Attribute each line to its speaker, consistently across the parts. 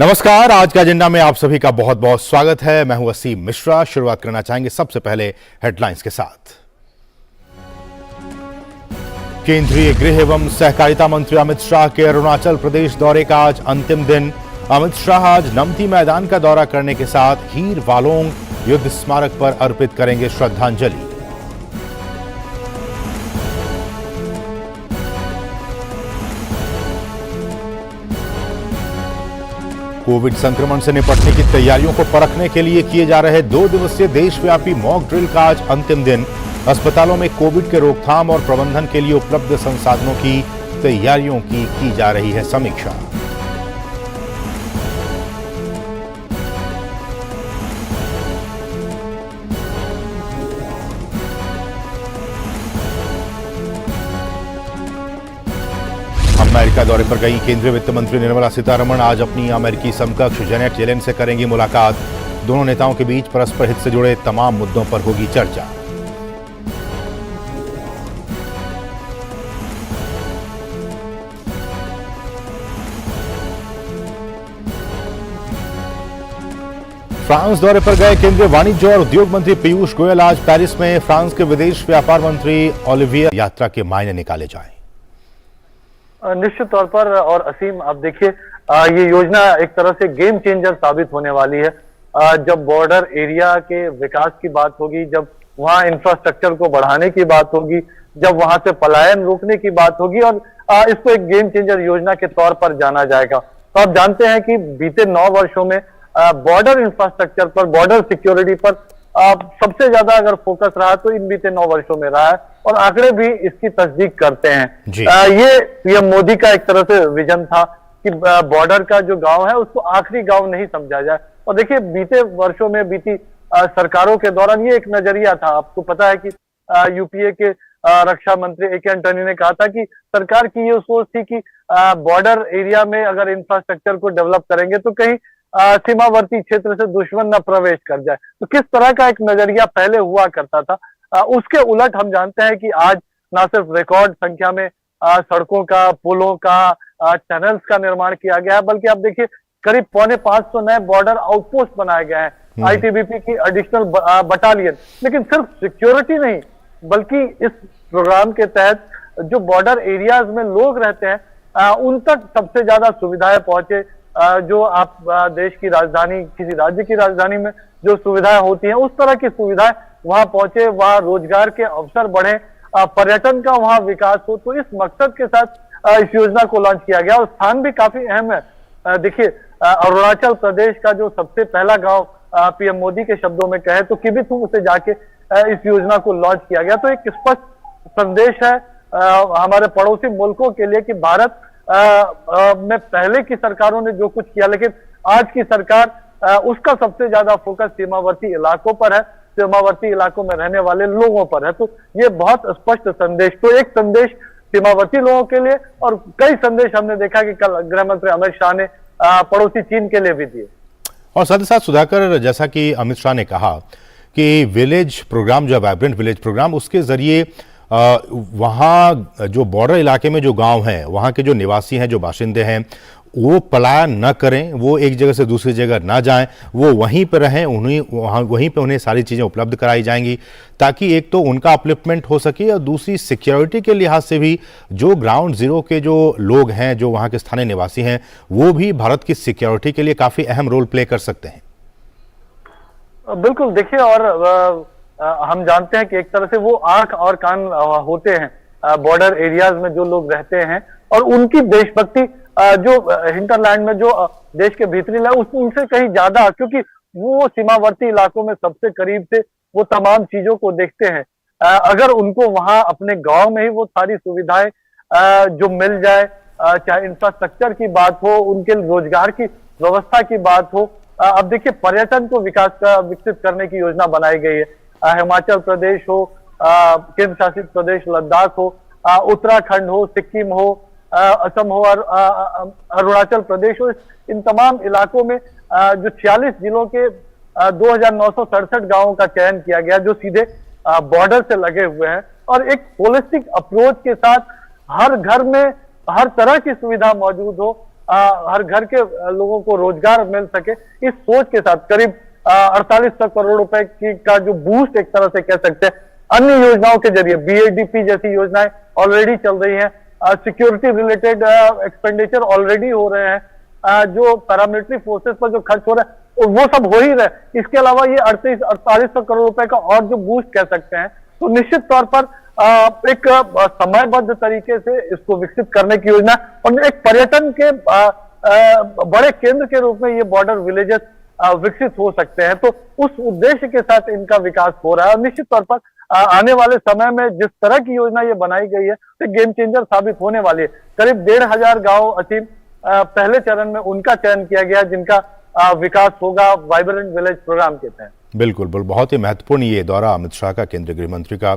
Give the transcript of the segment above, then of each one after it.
Speaker 1: नमस्कार। आज के एजेंडा में आप सभी का बहुत बहुत स्वागत है। मैं हूं असीम मिश्रा। शुरुआत करना चाहेंगे सबसे पहले हेडलाइंस के साथ। केंद्रीय गृह एवं सहकारिता मंत्री अमित शाह के अरुणाचल प्रदेश दौरे का आज अंतिम दिन। अमित शाह आज नमती मैदान का दौरा करने के साथ हीर वालोंग युद्ध स्मारक पर अर्पित करेंगे श्रद्धांजलि। कोविड संक्रमण से निपटने की तैयारियों को परखने के लिए किए जा रहे 2 दिवसीय देशव्यापी मॉक ड्रिल का आज अंतिम दिन। अस्पतालों में कोविड के रोकथाम और प्रबंधन के लिए उपलब्ध संसाधनों की तैयारियों की जा रही है समीक्षा। अमेरिका दौरे पर गई केंद्रीय वित्त मंत्री निर्मला सीतारमण आज अपनी अमेरिकी समकक्ष जेनेट येलेन से करेंगी मुलाकात। दोनों नेताओं के बीच परस्पर हित से जुड़े तमाम मुद्दों पर होगी चर्चा। फ्रांस दौरे पर गए केंद्रीय वाणिज्य और उद्योग मंत्री पीयूष गोयल आज पेरिस में फ्रांस के विदेश व्यापार मंत्री ओलिवियर यात्रा के मायने निकाले जाएं।
Speaker 2: निश्चित तौर पर। और असीम, आप देखिए, ये योजना एक तरह से गेम चेंजर साबित होने वाली है। जब बॉर्डर एरिया के विकास की बात होगी, जब वहां इंफ्रास्ट्रक्चर को बढ़ाने की बात होगी, जब वहां से पलायन रोकने की बात होगी, और इसको एक गेम चेंजर योजना के तौर पर जाना जाएगा। तो आप जानते हैं कि बीते 9 वर्षों में बॉर्डर इंफ्रास्ट्रक्चर पर, बॉर्डर सिक्योरिटी पर सबसे ज्यादा अगर फोकस रहा तो इन बीते 9 वर्षों में रहा है, और आंकड़े भी इसकी तस्दीक करते हैं। ये मोदी का एक तरह से विजन था कि बॉर्डर का जो गांव है उसको आखिरी गांव नहीं समझा जाए। और देखिए, बीते वर्षों में बीती सरकारों के दौरान ये एक नजरिया था। आपको पता है कि यूपीए के रक्षा मंत्री ए.के. एंटनी ने कहा था कि सरकार की ये सोच थी कि बॉर्डर एरिया में अगर इंफ्रास्ट्रक्चर को डेवलप करेंगे तो कहीं सीमावर्ती क्षेत्र से दुश्मन न प्रवेश कर जाए। तो किस तरह का एक नजरिया पहले हुआ करता था, उसके उलट हम जानते हैं कि आज न सिर्फ रिकॉर्ड संख्या में सड़कों का, पुलों का, टनल्स का निर्माण किया गया है, बल्कि आप देखिए करीब 450 नए बॉर्डर आउटपोस्ट बनाए गए हैं, आईटीबीपी की एडिशनल बटालियन। लेकिन सिर्फ सिक्योरिटी नहीं, बल्कि इस प्रोग्राम के तहत जो बॉर्डर एरियाज में लोग रहते हैं उन तक सबसे ज्यादा सुविधाएं पहुंचे। जो आप देश की राजधानी, किसी राज्य की राजधानी में जो सुविधाएं होती हैं, उस तरह की सुविधाएं वहां पहुंचे, वहां रोजगार के अवसर बढ़े, पर्यटन का वहां विकास हो। तो इस मकसद के साथ इस योजना को लॉन्च किया गया, और स्थान भी काफी अहम है। देखिए, अरुणाचल प्रदेश का जो सबसे पहला गांव पीएम मोदी के शब्दों में कहे तो किबिथु से जाके इस योजना को लॉन्च किया गया। तो एक स्पष्ट संदेश है हमारे पड़ोसी मुल्कों के लिए कि भारत में पहले की सरकारों ने जो कुछ किया, लेकिन आज की सरकार उसका सबसे ज्यादा फोकस सीमावर्ती इलाकों पर है, सीमावर्ती इलाकों में रहने वाले लोगों पर है। तो ये बहुत स्पष्ट संदेश, तो एक संदेश सीमावर्ती लोगों के लिए, और कई संदेश हमने देखा कि कल गृह मंत्री अमित शाह ने पड़ोसी चीन के लिए भी दिए।
Speaker 1: और साथ ही साथ सुधाकर, जैसा कि अमित शाह ने कहा कि विलेज प्रोग्राम, जो वाइब्रेंट विलेज प्रोग्राम, उसके जरिए वहाँ जो बॉर्डर इलाके में जो गांव हैं, वहाँ के जो निवासी हैं, जो बाशिंदे हैं, वो पलायन न करें, वो एक जगह से दूसरी जगह ना जाएं, वो वहीं पर रहें, वहीं पे उन्हें सारी चीज़ें उपलब्ध कराई जाएंगी, ताकि एक तो उनका अपलिफ्टमेंट हो सके, और दूसरी सिक्योरिटी के लिहाज से भी जो ग्राउंड जीरो के जो लोग हैं, जो वहाँ के स्थानीय निवासी हैं, वो भी भारत की सिक्योरिटी के लिए काफ़ी अहम रोल प्ले कर सकते हैं।
Speaker 2: बिल्कुल। देखिए, और हम जानते हैं कि एक तरह से वो आंख और कान होते हैं बॉर्डर एरियाज में जो लोग रहते हैं, और उनकी देशभक्ति जो हिंटरलैंड में, जो देश के भीतरी उनसे कहीं ज्यादा, क्योंकि वो सीमावर्ती इलाकों में सबसे करीब से वो तमाम चीजों को देखते हैं। अगर उनको वहां अपने गांव में ही वो सारी सुविधाएं जो मिल जाए, चाहे इंफ्रास्ट्रक्चर की बात हो, उनके रोजगार की व्यवस्था की बात हो। अब देखिए, पर्यटन को विकसित करने की योजना बनाई गई है। हिमाचल प्रदेश हो, केंद्र शासित प्रदेश लद्दाख हो, उत्तराखंड हो, सिक्किम हो, असम हो, और अरुणाचल प्रदेश हो, इन तमाम इलाकों में जो 46 जिलों के 2967 गांवों का चयन किया गया, जो सीधे बॉर्डर से लगे हुए हैं, और एक होलिस्टिक अप्रोच के साथ हर घर में हर तरह की सुविधा मौजूद हो, हर घर के लोगों को रोजगार मिल सके, इस सोच के साथ करीब 4800 करोड़ रुपए की का जो बूस्ट एक तरह से कह सकते हैं, अन्य योजनाओं के जरिए बीएडीपी जैसी योजनाएं ऑलरेडी चल रही हैं, सिक्योरिटी रिलेटेड एक्सपेंडिचर ऑलरेडी हो रहे हैं, जो पैरामिलिट्री फोर्सेस पर जो खर्च हो रहा है वो सब हो ही रहे। इसके अलावा ये 4800 करोड़ रुपए का और जो बूस्ट कह सकते हैं, तो निश्चित तौर पर एक समयबद्ध तरीके से इसको विकसित करने की योजना और एक पर्यटन के बड़े केंद्र के रूप में ये बॉर्डर विलेजेस विकसित हो सकते हैं। तो उस उद्देश्य के साथ इनका विकास हो रहा है और निश्चित तौर पर आने वाले समय में जिस तरह की योजना ये बनाई गई है तो गेम चेंजर साबित होने वाली है। करीब 1500 गांव असीम पहले चरण में उनका चयन किया गया जिनका विकास होगा वाइब्रेंट विलेज प्रोग्राम के तहत।
Speaker 1: बिल्कुल बहुत ही महत्वपूर्ण ये दौरा अमित शाह का, केंद्रीय गृह मंत्री का,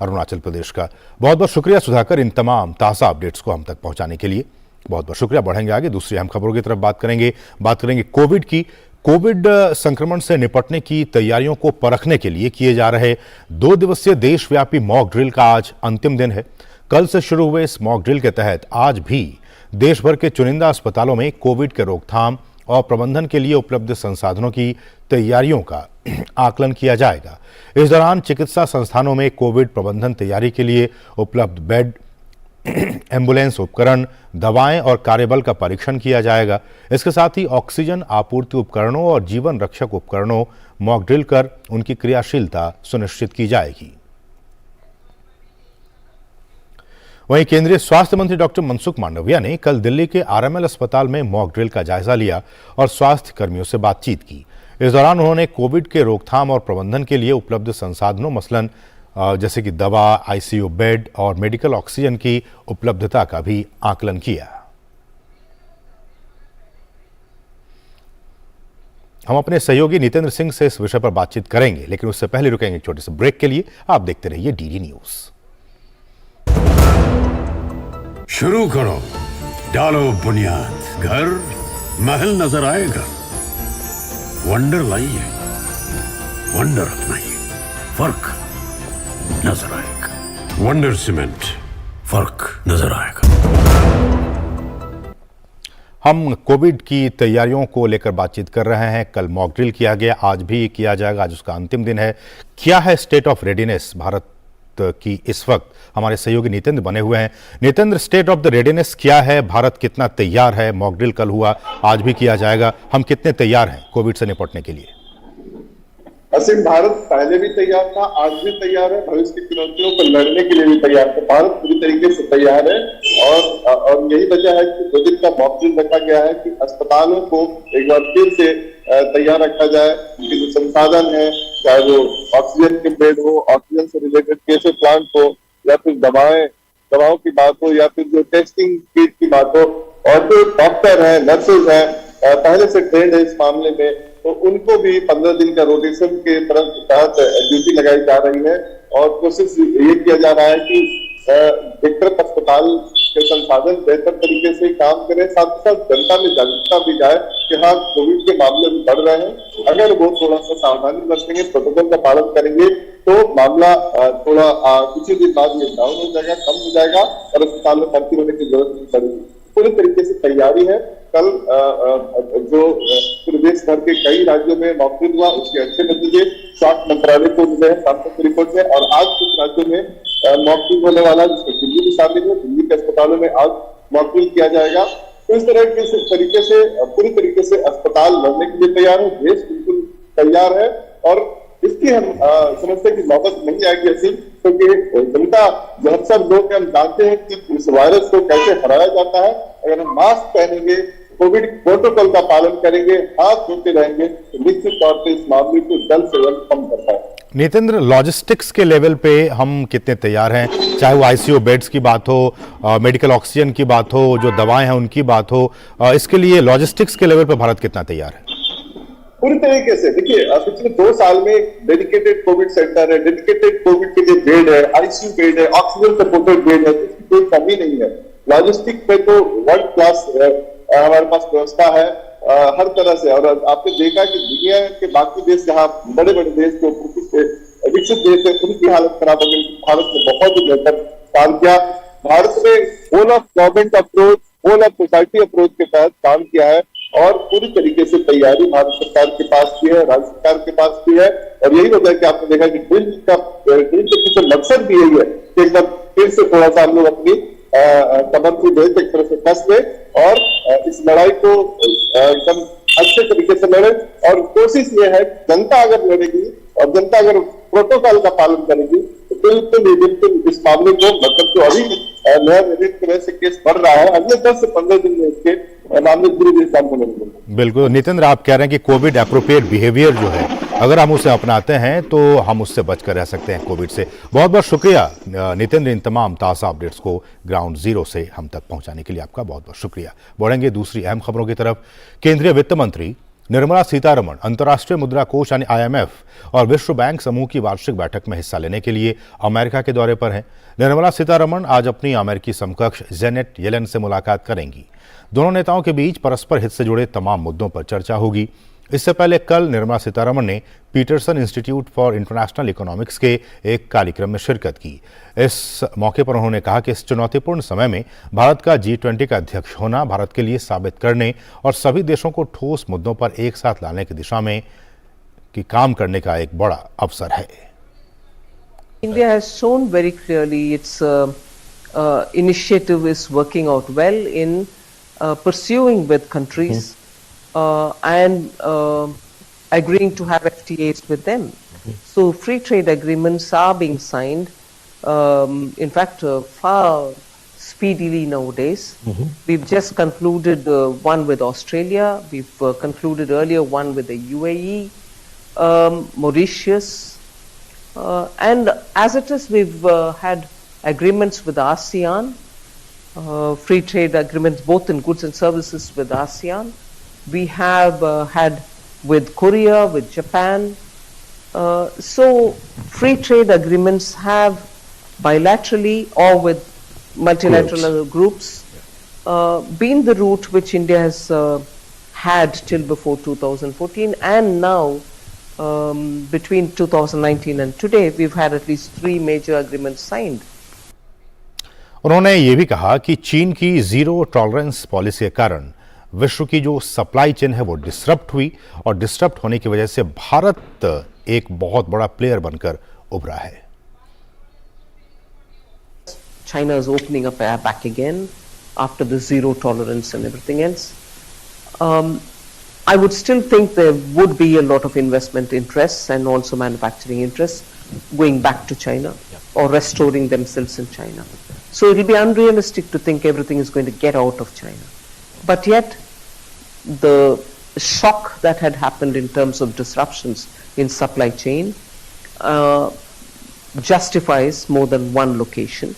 Speaker 1: अरुणाचल प्रदेश का। बहुत बहुत शुक्रिया सुधाकर, इन तमाम ताज़ा अपडेट्स को हम तक पहुंचाने के लिए बहुत बहुत शुक्रिया। बढ़ेंगे आगे, दूसरी अहम खबरों की तरफ बात करेंगे कोविड की। कोविड संक्रमण से निपटने की तैयारियों को परखने के लिए किए जा रहे 2 दिवसीय देशव्यापी मॉक ड्रिल का आज अंतिम दिन है। कल से शुरू हुए इस मॉक ड्रिल के तहत आज भी देश भर के चुनिंदा अस्पतालों में कोविड के रोकथाम और प्रबंधन के लिए उपलब्ध संसाधनों की तैयारियों का आकलन किया जाएगा। इस दौरान चिकित्सा संस्थानों में कोविड प्रबंधन तैयारी के लिए उपलब्ध बेड, एम्बुलेंस उपकरण, दवाएं और कार्यबल का परीक्षण किया जाएगा। इसके साथ ही ऑक्सीजन आपूर्ति उपकरणों और जीवन रक्षक उपकरणों मॉक ड्रिल कर उनकी क्रियाशीलता सुनिश्चित की जाएगी। वहीं केंद्रीय स्वास्थ्य मंत्री डॉक्टर मनसुख मांडविया ने कल दिल्ली के आरएमएल अस्पताल में मॉक ड्रिल का जायजा लिया और स्वास्थ्य कर्मियों से बातचीत की। इस दौरान उन्होंने कोविड के रोकथाम और प्रबंधन के लिए उपलब्ध संसाधनों मसलन जैसे कि दवा, आईसीयू बेड और मेडिकल ऑक्सीजन की उपलब्धता का भी आकलन किया। हम अपने सहयोगी नितेंद्र सिंह से इस विषय पर बातचीत करेंगे, लेकिन उससे पहले रुकेंगे एक छोटे से ब्रेक के लिए। आप देखते रहिए डीडी न्यूज।
Speaker 3: शुरू करो, डालो बुनियाद, घर महल नजर आएगा। वंडर लाइए, वंडर अपनाइए, फर्क नजर आएगा। वंडर सीमेंट, फर्क नजर आएगा।
Speaker 1: हम कोविड की तैयारियों को लेकर बातचीत कर रहे हैं। कल मॉक ड्रिल किया गया, आज भी किया जाएगा, आज उसका अंतिम दिन है। क्या है स्टेट ऑफ रेडीनेस भारत की इस वक्त? हमारे सहयोगी नितेंद्र बने हुए हैं। Nitendra, state of the readiness क्या है? भारत कितना तैयार है? मॉक ड्रिल कल हुआ, आज भी किया जाएगा, हम कितने तैयार हैं कोविड से निपटने के लिए?
Speaker 4: असीम, भारत पहले भी तैयार था, आज भी तैयार है, भविष्य की चुनौतियों को लड़ने के लिए भी तैयार है। भारत पूरी तरीके से तैयार है और यही वजह है कि 2 दिन का मॉक ड्रिल रखा गया है कि अस्पतालों को एक बार फिर से तैयार रखा जाए। उनके जो संसाधन है, चाहे वो ऑक्सीजन के बेड हो, ऑक्सीजन से रिलेटेड केसेस प्लांट हो, या फिर दवाओं की बात हो, या फिर जो टेस्टिंग किट की बात हो, और जो डॉक्टर है, नर्सेज है, पहले से ट्रेंड है इस मामले में, तो उनको भी 15 दिन का रोटेशन के तहत ड्यूटी लगाई जा रही है। और कोशिश ये किया जा रहा है कि व्यक्तिगत अस्पताल के संसाधन बेहतर तरीके से काम करें, साथ ही साथ जनता में जागरूकता भी जाए कि हाँ, कोविड के मामले भी बढ़ रहे हैं। अगर वो थोड़ा सा सावधानी बरतेंगे, प्रोटोकॉल का पालन करेंगे, तो मामला थोड़ा कुछ ही दिन बाद ये डाउन हो जाएगा, कम हो जाएगा और अस्पताल में भर्ती होने की जरूरत नहीं पड़ेगी। पूरी तरीके से तैयारी है। कल जो प्रदेश भर के कई राज्यों में मॉक ड्रिल हुआ, उसके अच्छे नतीजे स्वास्थ्य मंत्रालय को मिले हैं, सांसद रिपोर्ट है। और आज कुछ राज्यों में मॉक ड्रिल होने वाला है, जिसमें दिल्ली भी शामिल है। दिल्ली के अस्पतालों में आज मॉक ड्रिल किया जाएगा। तो इस तरह के तरीके से पूरी तरीके से अस्पताल लड़ने के लिए तैयार है, देश बिल्कुल तैयार है। और इसकी हम समझते हैं कि नौबत नहीं आएगी ऐसी, क्योंकि जनता जो अक्सर लोग हम जानते हैं कि इस वायरस को कैसे हराया जाता है। अगर हम मास्क पहनेंगे, कोविड प्रोटोकॉल का पालन करेंगे, हाथ धोते रहेंगे, तो निश्चित तौर पर इस मामले को जल्द से जल्द कम कर पाए।
Speaker 1: नितेंद्र, लॉजिस्टिक्स के लेवल पे हम कितने तैयार हैं? चाहे वो आईसीयू बेड्स की बात हो, मेडिकल ऑक्सीजन की बात हो, जो दवाएं हैं उनकी बात हो, इसके लिए लॉजिस्टिक्स के लेवल पे भारत कितना तैयार है?
Speaker 4: पूरी तरीके से देखिए, पिछले 2 साल में डेडिकेटेड कोविड सेंटर है, डेडिकेटेड कोविड के लिए बेड है, आईसीयू बेड है, ऑक्सीजन सपोर्टेड बेड है, इसकी कोई कमी नहीं है। लॉजिस्टिक पे तो वर्ल्ड क्लास हमारे पास व्यवस्था है हर तरह से। और आपने देखा कि दुनिया के बाकी देश, जहाँ बड़े बड़े देश जो विकसित देश है, उनकी हालत खराब हो गई, भारत ने बहुत ही बेहतर काम किया। भारत में whole of government approach, whole of society approach के तहत काम किया है और पूरी तरीके से तैयारी भारत सरकार के पास की है, राज्य सरकार के पास की है। और यही वजह है कि आपने देखा कि ड्रिल के पीछे मकसद भी यही है कि एक बार फिर से थोड़ा सा हम लोग अपनी कमर को जो है एक तरह से कस ले और इस लड़ाई को एकदम अच्छे तरीके से लड़े। और कोशिश ये है जनता अगर लड़ेगी और जनता अगर प्रोटोकॉल का पालन करेगी तो बिल्कुल इस मामले को मतलब जो अभी नया तरह से केस बढ़ रहा है, अगले 10 से 15 दिन में इसके मामले धीरे धीरे सामने लगेंगे।
Speaker 1: बिल्कुल नितिन, आप कह रहे हैं कि कोविड एप्रोप्रिएट बिहेवियर जो है अगर हम उसे अपनाते हैं तो हम उससे बचकर रह सकते हैं कोविड से। बहुत बहुत शुक्रिया नितिन, इन तमाम ताज़ा अपडेट्स को ग्राउंड जीरो से हम तक पहुंचाने के लिए आपका बहुत बहुत शुक्रिया। बढ़ेंगे दूसरी अहम खबरों की तरफ। केंद्रीय वित्त मंत्री निर्मला सीतारमण अंतर्राष्ट्रीय मुद्रा कोष यानी IMF और विश्व बैंक समूह की वार्षिक बैठक में हिस्सा लेने के लिए अमेरिका के दौरे पर हैं। निर्मला सीतारमण आज अपनी अमेरिकी समकक्ष जेनेट येलेन से मुलाकात करेंगी। दोनों नेताओं के बीच परस्पर हित से जुड़े तमाम मुद्दों पर चर्चा होगी। इससे पहले कल निर्मला सीतारमण ने Peterson Institute for International Economics के एक कार्यक्रम में शिरकत की। इस मौके पर उन्होंने कहा कि इस चुनौतीपूर्ण समय में भारत का G20 का अध्यक्ष होना भारत के लिए साबित करने और सभी देशों को ठोस मुद्दों पर एक साथ लाने की दिशा में काम करने का एक बड़ा अवसर है।
Speaker 5: India has shown very clearly its initiative is working out well in pursuing with countries and agreeing to have FTAs with them. So free trade agreements are being signed, in fact far speedily nowadays. We've just concluded one with Australia, we've concluded earlier one with the UAE, Mauritius, and as it is we've had agreements with ASEAN, free trade agreements both in goods and services with ASEAN. We have had with Korea, with Japan. So free trade agreements have bilaterally or with multilateral groups been the route which India has had till before 2014, and now between 2019 and today we've had at least 3 major agreements signed.
Speaker 1: उन्होंने ये भी कहा कि चीन की zero tolerance policy के कारण विश्व की जो सप्लाई चेन है वो डिस्टर्ब हुई और डिस्टर्ब होने की वजह से भारत एक बहुत बड़ा प्लेयर बनकर उभरा है।
Speaker 5: China is opening up back again after the zero tolerance and everything else. I would still think there would be a lot of investment interests and also manufacturing interests going back to China or restoring themselves in China. So it will be unrealistic to think everything is going to get out of China. But yet, the shock that had happened in terms of disruptions in supply chain justifies more than one location.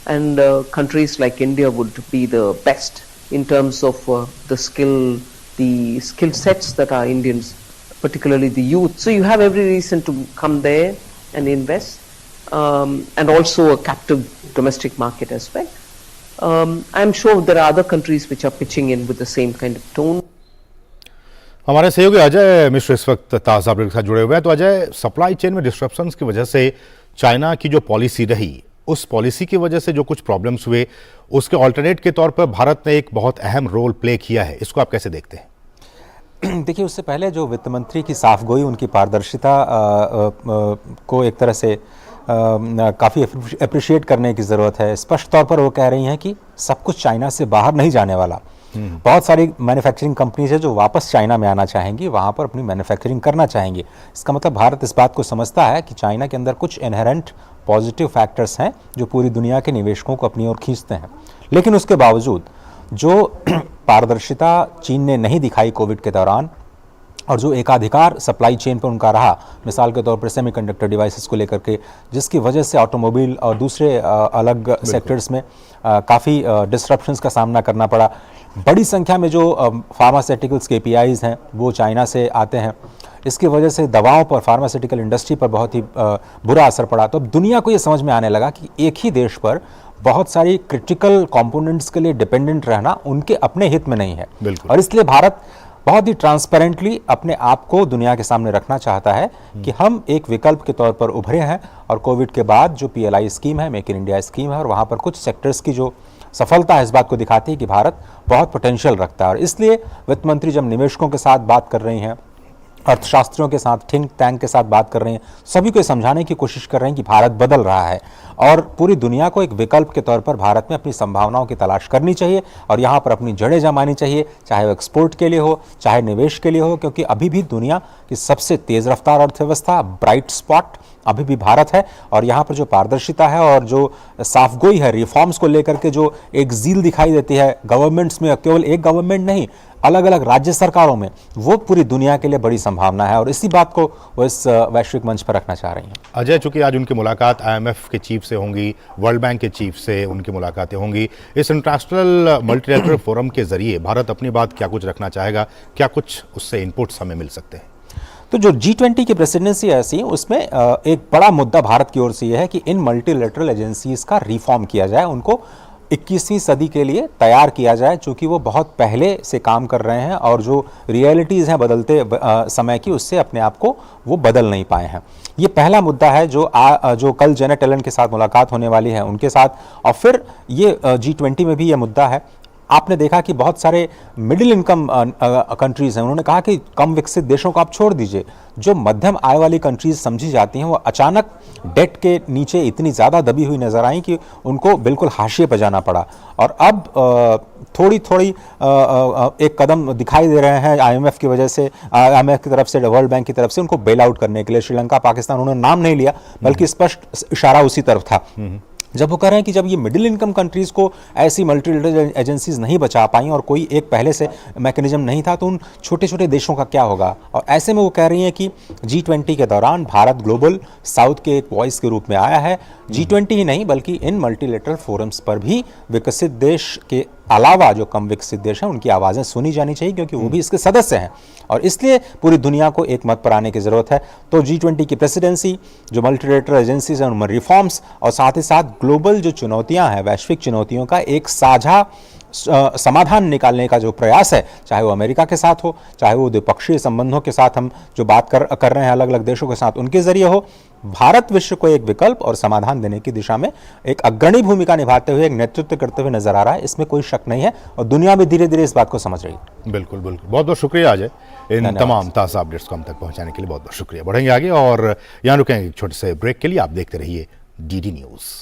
Speaker 5: And countries like India would be the best in terms of the skill sets that are Indians, particularly the youth. So you have every reason to come there and invest, and also a captive domestic market as well. I'm sure there are other countries which are pitching in with the same kind of tone.
Speaker 1: हमारे सहयोगी अजय मिश्र इस वक्त ताज़ा update के साथ जुड़े हुए हैं। तो अजय, सप्लाई चेन में डिस्ट्रप्शंस की वजह से चाइना की जो पॉलिसी रही, उस पॉलिसी की वजह से जो कुछ प्रॉब्लम्स हुए, उसके ऑल्टरनेट के तौर पर भारत ने एक बहुत अहम रोल प्ले किया है। इसको आप कैसे देखते हैं?
Speaker 6: देखिए, उससे पहले जो वित्त मंत्री की साफगोई, उनकी पारदर्शिता को एक तरह से काफ़ी अप्रिशिएट करने की ज़रूरत है। स्पष्ट तौर पर वो कह रही हैं कि सब कुछ चाइना से बाहर नहीं जाने वाला। बहुत सारी मैन्युफैक्चरिंग कंपनीज है जो वापस चाइना में आना चाहेंगी, वहाँ पर अपनी मैन्युफैक्चरिंग करना चाहेंगी। इसका मतलब भारत इस बात को समझता है कि चाइना के अंदर कुछ इनहेरेंट पॉजिटिव फैक्टर्स हैं जो पूरी दुनिया के निवेशकों को अपनी ओर खींचते हैं। लेकिन उसके बावजूद जो पारदर्शिता चीन ने नहीं दिखाई कोविड के दौरान, और जो एकाधिकार सप्लाई चेन पर उनका रहा, मिसाल के तौर पर सेमीकंडक्टर डिवाइसेस को लेकर के, जिसकी वजह से ऑटोमोबाइल और दूसरे अलग सेक्टर्स में काफ़ी डिस्ट्रप्शंस का सामना करना पड़ा। बड़ी संख्या में जो फार्मास्यूटिकल्स के APIs हैं वो चाइना से आते हैं। इसकी वजह से दवाओं पर, फार्मास्यूटिकल इंडस्ट्री पर बहुत ही बुरा असर पड़ा। तो अब दुनिया को ये समझ में आने लगा कि एक ही देश पर बहुत सारी क्रिटिकल कंपोनेंट्स के लिए डिपेंडेंट रहना उनके अपने हित में नहीं है, और इसलिए भारत बहुत ही ट्रांसपेरेंटली अपने आप को दुनिया के सामने रखना चाहता है कि हम एक विकल्प के तौर पर उभरे हैं। और कोविड के बाद जो PLI स्कीम है, मेक इन इंडिया स्कीम है, और वहाँ पर कुछ सेक्टर्स की जो सफलता है इस बात को दिखाती है कि भारत बहुत पोटेंशियल रखता है। और इसलिए वित्त मंत्री जब निवेशकों के साथ बात कर रही हैं, अर्थशास्त्रियों के साथ, थिंक टैंक के साथ बात कर रहे हैं, सभी को समझाने की कोशिश कर रहे हैं कि भारत बदल रहा है और पूरी दुनिया को एक विकल्प के तौर पर भारत में अपनी संभावनाओं की तलाश करनी चाहिए और यहाँ पर अपनी जड़ें जमानी चाहिए, चाहे वो एक्सपोर्ट के लिए हो, चाहे निवेश के लिए हो, क्योंकि अभी भी दुनिया की सबसे तेज़ रफ्तार अर्थव्यवस्था, ब्राइट स्पॉट अभी भी भारत है। और यहाँ पर जो पारदर्शिता है और जो साफगोई है रिफॉर्म्स को लेकर के, जो एक ज़ील दिखाई देती है गवर्नमेंट्स में, केवल एक गवर्नमेंट नहीं, अलग अलग राज्य सरकारों में, वो पूरी दुनिया के लिए बड़ी संभावना है और इसी बात को वो इस वैश्विक मंच पर रखना चाह रही हैं।
Speaker 1: अजय, चूंकि आज उनकी मुलाकात IMF के चीफ से होंगी, वर्ल्ड बैंक के चीफ से उनकी मुलाकातें होंगी, इस इंटरनेशनल मल्टीलैटरल फोरम के जरिए भारत अपनी बात क्या कुछ रखना चाहेगा, क्या कुछ उससे इनपुट्स हमें मिल सकते हैं?
Speaker 6: तो जो G20 की प्रेसिडेंसी ऐसी है, उसमें एक बड़ा मुद्दा भारत की ओर से यह है कि इन मल्टीलैटरल एजेंसीज का रिफॉर्म किया जाए, उनको 21वीं सदी के लिए तैयार किया जाए, चूंकि वो बहुत पहले से काम कर रहे हैं और जो रियलिटीज़ हैं बदलते समय की, उससे अपने आप को वो बदल नहीं पाए हैं। ये पहला मुद्दा है जो कल जेनेट एलन के साथ मुलाकात होने वाली है उनके साथ, और फिर ये G20 में भी ये मुद्दा है। आपने देखा कि बहुत सारे मिडिल इनकम कंट्रीज़ हैं, उन्होंने कहा कि कम विकसित देशों को आप छोड़ दीजिए, जो मध्यम आय वाली कंट्रीज समझी जाती हैं वो अचानक डेट के नीचे इतनी ज़्यादा दबी हुई नजर आई कि उनको बिल्कुल हाशिए पर जाना पड़ा। और अब थोड़ी थोड़ी एक कदम दिखाई दे रहे हैं IMF की वजह से, IMF की तरफ से, वर्ल्ड बैंक की तरफ से उनको बेल आउट करने के लिए। श्रीलंका, पाकिस्तान, उन्होंने नाम नहीं लिया, बल्कि स्पष्ट इशारा उसी तरफ था, जब वो कह रहे हैं कि जब ये मिडिल इनकम कंट्रीज़ को ऐसी मल्टीलैटरल एजेंसीज नहीं बचा पाई और कोई एक पहले से मैकेनिज्म नहीं था, तो उन छोटे छोटे देशों का क्या होगा। और ऐसे में वो कह रही हैं कि G20 के दौरान भारत ग्लोबल साउथ के एक वॉइस के रूप में आया है। G20 ही नहीं बल्कि इन मल्टीलैटरल फोरम्स पर भी विकसित देश के अलावा जो कम विकसित देश हैं उनकी आवाज़ें सुनी जानी चाहिए, क्योंकि वो भी इसके सदस्य हैं और इसलिए पूरी दुनिया को एक मत पर आने की ज़रूरत है। तो G20 की प्रेसिडेंसी, जो मल्टीलैटरल एजेंसीज हैं उनमें रिफॉर्म्स, और साथ ही साथ ग्लोबल जो चुनौतियां हैं, वैश्विक चुनौतियों का एक साझा समाधान निकालने का जो प्रयास है, चाहे वो अमेरिका के साथ हो, चाहे वो द्विपक्षीय संबंधों के साथ हम जो बात कर रहे हैं अलग अलग देशों के साथ, उनके जरिए हो, भारत विश्व को एक विकल्प और समाधान देने की दिशा में एक अग्रणी भूमिका निभाते हुए, एक नेतृत्व करते हुए नजर आ रहा है। इसमें कोई शक नहीं है और दुनिया भी धीरे धीरे इस बात को समझ रही है।
Speaker 1: बिल्कुल बिल्कुल, बहुत बहुत शुक्रिया अजय, इन तमाम ताज़ा अपडेट्स को हम तक पहुंचाने के लिए बहुत बहुत शुक्रिया। बढ़ेंगे आगे और यहाँ रुकेंगे एक छोटे से ब्रेक के लिए। आप देखते रहिए DD न्यूज़।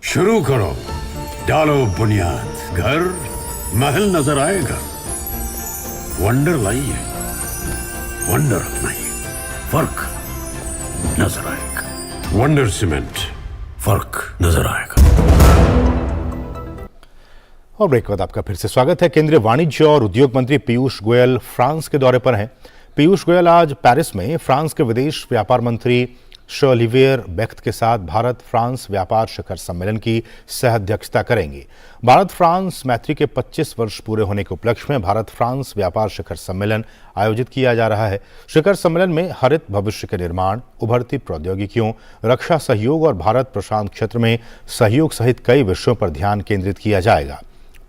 Speaker 3: शुरू करो, डालो बुनियाद, घर महल नजर आएगा, वंडर लाइए, वंडर अपनाइए, फर्क नजर आएगा, वंडर सीमेंट, फर्क नजर आएगा।
Speaker 1: और ब्रेक के बाद आपका फिर से स्वागत है। केंद्रीय वाणिज्य और उद्योग मंत्री पीयूष गोयल फ्रांस के दौरे पर हैं। पीयूष गोयल आज पेरिस में फ्रांस के विदेश व्यापार मंत्री ओलिवियर बेख्त के साथ भारत फ्रांस व्यापार शिखर सम्मेलन की सह अध्यक्षता करेंगे। भारत फ्रांस मैत्री के 25 वर्ष पूरे होने के उपलक्ष्य में भारत फ्रांस व्यापार शिखर सम्मेलन आयोजित किया जा रहा है। शिखर सम्मेलन में हरित भविष्य के निर्माण, उभरती प्रौद्योगिकियों, रक्षा सहयोग और भारत प्रशांत क्षेत्र में सहयोग सहित कई विषयों पर ध्यान केंद्रित किया जाएगा।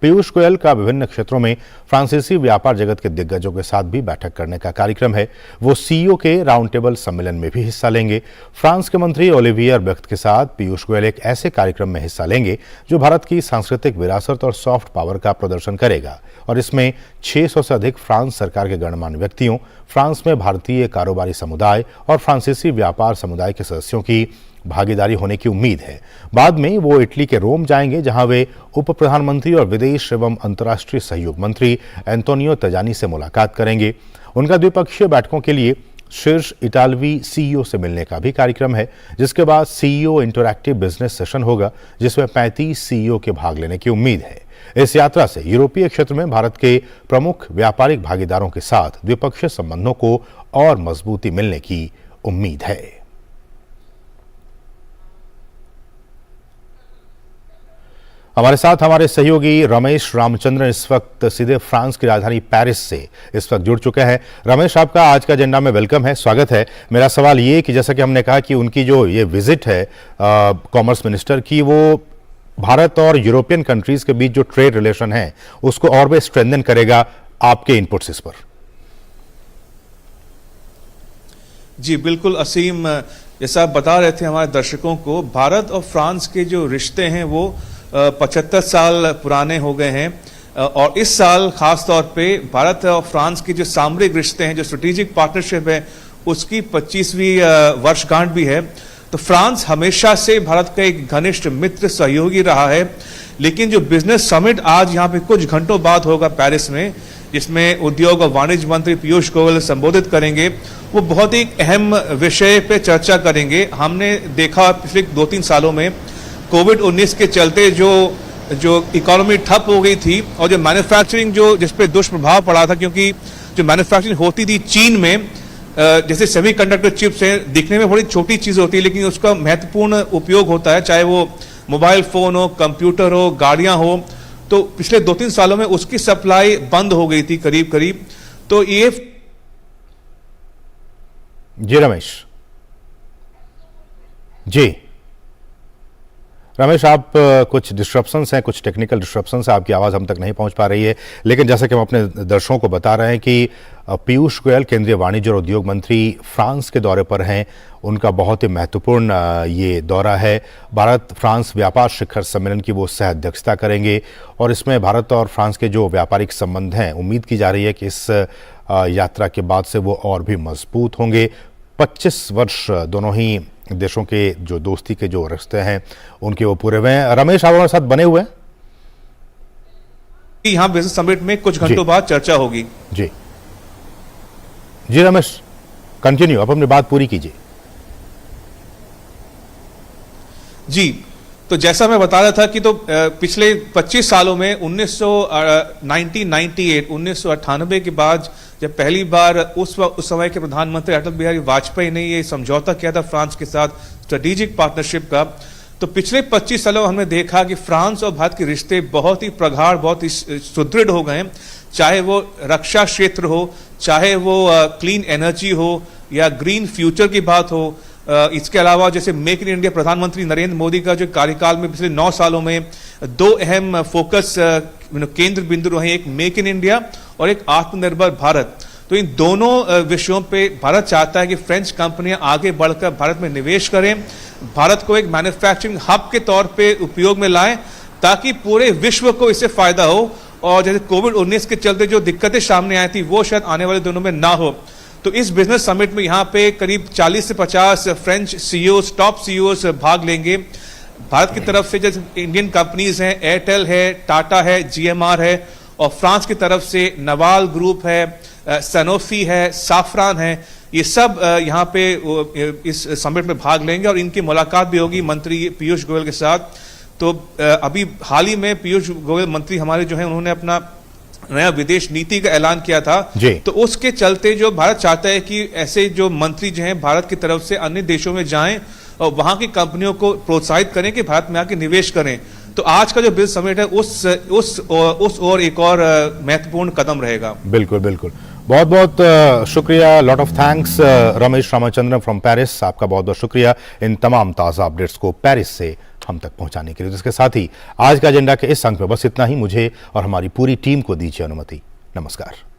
Speaker 1: पीयूष गोयल का विभिन्न क्षेत्रों में फ्रांसीसी व्यापार जगत के दिग्गजों के साथ भी बैठक करने का कार्यक्रम है। वो CEO के राउंड टेबल सम्मेलन में भी हिस्सा लेंगे। फ्रांस के मंत्री ओलिवियर बेख्त के साथ पीयूष गोयल एक ऐसे कार्यक्रम में हिस्सा लेंगे जो भारत की सांस्कृतिक विरासत और सॉफ्ट पावर का प्रदर्शन करेगा और इसमें 600 से अधिक फ्रांस सरकार के गणमान्य व्यक्तियों, फ्रांस में भारतीय कारोबारी समुदाय और फ्रांसीसी व्यापार समुदाय के सदस्यों की भागीदारी होने की उम्मीद है। बाद में वो इटली के रोम जाएंगे, जहां वे उप प्रधानमंत्री और विदेश एवं अंतर्राष्ट्रीय सहयोग मंत्री एंटोनियो तजानी से मुलाकात करेंगे। उनका द्विपक्षीय बैठकों के लिए शीर्ष इटालवी CEO से मिलने का भी कार्यक्रम है, जिसके बाद CEO इंटरैक्टिव बिजनेस सेशन होगा, जिसमें 35 CEO के भाग लेने की उम्मीद है। इस यात्रा से यूरोपीय क्षेत्र में भारत के प्रमुख व्यापारिक भागीदारों के साथ द्विपक्षीय संबंधों को और मजबूती मिलने की उम्मीद है। हमारे साथ हमारे सहयोगी रमेश रामचंद्रन इस वक्त सीधे फ्रांस की राजधानी पेरिस से इस वक्त जुड़ चुके हैं। रमेश, आपका आज का एजेंडा में वेलकम है, स्वागत है। मेरा सवाल ये कि जैसा कि हमने कहा कि उनकी जो ये विजिट है कॉमर्स मिनिस्टर की, वो भारत और यूरोपियन कंट्रीज के बीच जो ट्रेड रिलेशन है उसको और भी स्ट्रेंथन करेगा। आपके इनपुट्स इस पर?
Speaker 7: जी बिल्कुल असीम, जैसा आप बता रहे थे हमारे दर्शकों को, भारत और फ्रांस के जो रिश्ते हैं वो 75 साल पुराने हो गए हैं। और इस साल खास तौर पे भारत और फ्रांस के जो सामरिक रिश्ते हैं, जो स्ट्रेटेजिक पार्टनरशिप है, उसकी 25वीं वर्षगांठ भी है। तो फ्रांस हमेशा से भारत का एक घनिष्ठ मित्र सहयोगी रहा है, लेकिन जो बिजनेस समिट आज यहाँ पे कुछ घंटों बाद होगा पेरिस में, जिसमें उद्योग और वाणिज्य मंत्री पीयूष गोयल संबोधित करेंगे, वो बहुत ही अहम विषय पे चर्चा करेंगे। हमने देखा पिछले 2-3 सालों में कोविड-19 के चलते जो इकोनॉमी ठप हो गई थी और जो मैन्युफैक्चरिंग जिस पे दुष्प्रभाव पड़ा था, क्योंकि जो मैन्युफैक्चरिंग होती थी चीन में, जैसे सेमीकंडक्टर चिप्स हैं, दिखने में बड़ी छोटी चीज होती है लेकिन उसका महत्वपूर्ण उपयोग होता है, चाहे वो मोबाइल फोन हो, कंप्यूटर हो, गाड़ियां हो। तो पिछले 2-3 सालों में उसकी सप्लाई बंद हो गई थी करीब करीब। तो ये
Speaker 1: जी रमेश, जी रमेश, आप कुछ डिस्ट्रप्शंस हैं, कुछ टेक्निकल डिस्ट्रप्शंस हैं, आपकी आवाज़ हम तक नहीं पहुंच पा रही है। लेकिन जैसा कि हम अपने दर्शकों को बता रहे हैं कि पीयूष गोयल केंद्रीय वाणिज्य और उद्योग मंत्री फ्रांस के दौरे पर हैं। उनका बहुत ही महत्वपूर्ण ये दौरा है। भारत फ्रांस व्यापार शिखर सम्मेलन की वो सह अध्यक्षता करेंगे और इसमें भारत और फ्रांस के जो व्यापारिक संबंध हैं, उम्मीद की जा रही है कि इस यात्रा के बाद से वो और भी मजबूत होंगे। 25 वर्ष दोनों ही देशों के जो दोस्ती के जो रिश्ते हैं उनके वो पूरे हुए हैं। रमेश, आप हमारे साथ बने हुए हैं?
Speaker 7: यहाँ बिजनेस समिट में कुछ घंटों बाद चर्चा होगी।
Speaker 1: जी जी रमेश, कंटिन्यू, आप अपनी बात पूरी कीजिए।
Speaker 7: जी, तो जैसा मैं बता रहा था कि तो पिछले 25 सालों में 1998 के बाद जब पहली बार उस समय के प्रधानमंत्री अटल बिहारी वाजपेयी ने ये समझौता किया था फ्रांस के साथ स्ट्रेटेजिक पार्टनरशिप का, तो पिछले 25 सालों में हमने देखा कि फ्रांस और भारत के रिश्ते बहुत ही प्रगाढ़, बहुत ही सुदृढ़ हो गए हैं। चाहे वो रक्षा क्षेत्र हो, चाहे वो क्लीन एनर्जी हो या ग्रीन फ्यूचर की बात हो। इसके अलावा जैसे मेक इन इंडिया, प्रधानमंत्री नरेंद्र मोदी का जो कार्यकाल में पिछले 9 सालों में 2 अहम फोकस केंद्र बिंदु रहे, एक मेक इन इंडिया और एक आत्मनिर्भर भारत। तो इन दोनों विषयों पे भारत चाहता है कि फ्रेंच कंपनियां आगे बढ़कर भारत में निवेश करें, भारत को एक मैन्युफैक्चरिंग हब के तौर पे उपयोग में लाएं, ताकि पूरे विश्व को इससे फायदा हो। और जैसे कोविड-19 के चलते जो दिक्कतें सामने आई थी वो शायद आने वाले दिनों में ना हो। तो इस बिजनेस समिट में यहाँ पे करीब 40 से 50 फ्रेंच सीईओज, टॉप सीईओज भाग लेंगे। भारत की तरफ से जैसे इंडियन कंपनीज हैं, एयरटेल है, टाटा है, जीएमआर है, और फ्रांस की तरफ से नवाल ग्रुप है, सनोफी है, साफरान है, ये सब यहाँ पे इस समिट में भाग लेंगे और इनकी मुलाकात भी होगी मंत्री पीयूष गोयल के साथ। तो अभी हाल ही में पीयूष गोयल मंत्री हमारे जो हैं, उन्होंने अपना नया विदेश नीति का ऐलान किया था। तो उसके चलते जो भारत चाहता है कि ऐसे जो मंत्री जो हैं भारत की तरफ से अन्य देशों में जाएं और वहां की कंपनियों को प्रोत्साहित करें कि भारत में आके निवेश करें। तो आज का जो बिजनेस समिट है उस और एक और महत्वपूर्ण कदम रहेगा।
Speaker 1: बिल्कुल बिल्कुल, बहुत बहुत शुक्रिया, lot of thanks Ramesh Ramachandran from Paris. आपका बहुत बहुत शुक्रिया इन तमाम ताज़ा अपडेट्स को पेरिस से हम तक पहुंचाने के लिए। इसके साथ ही आज का एजेंडा के इस अंक में बस इतना ही। मुझे और हमारी पूरी टीम को दीजिए अनुमति। नमस्कार।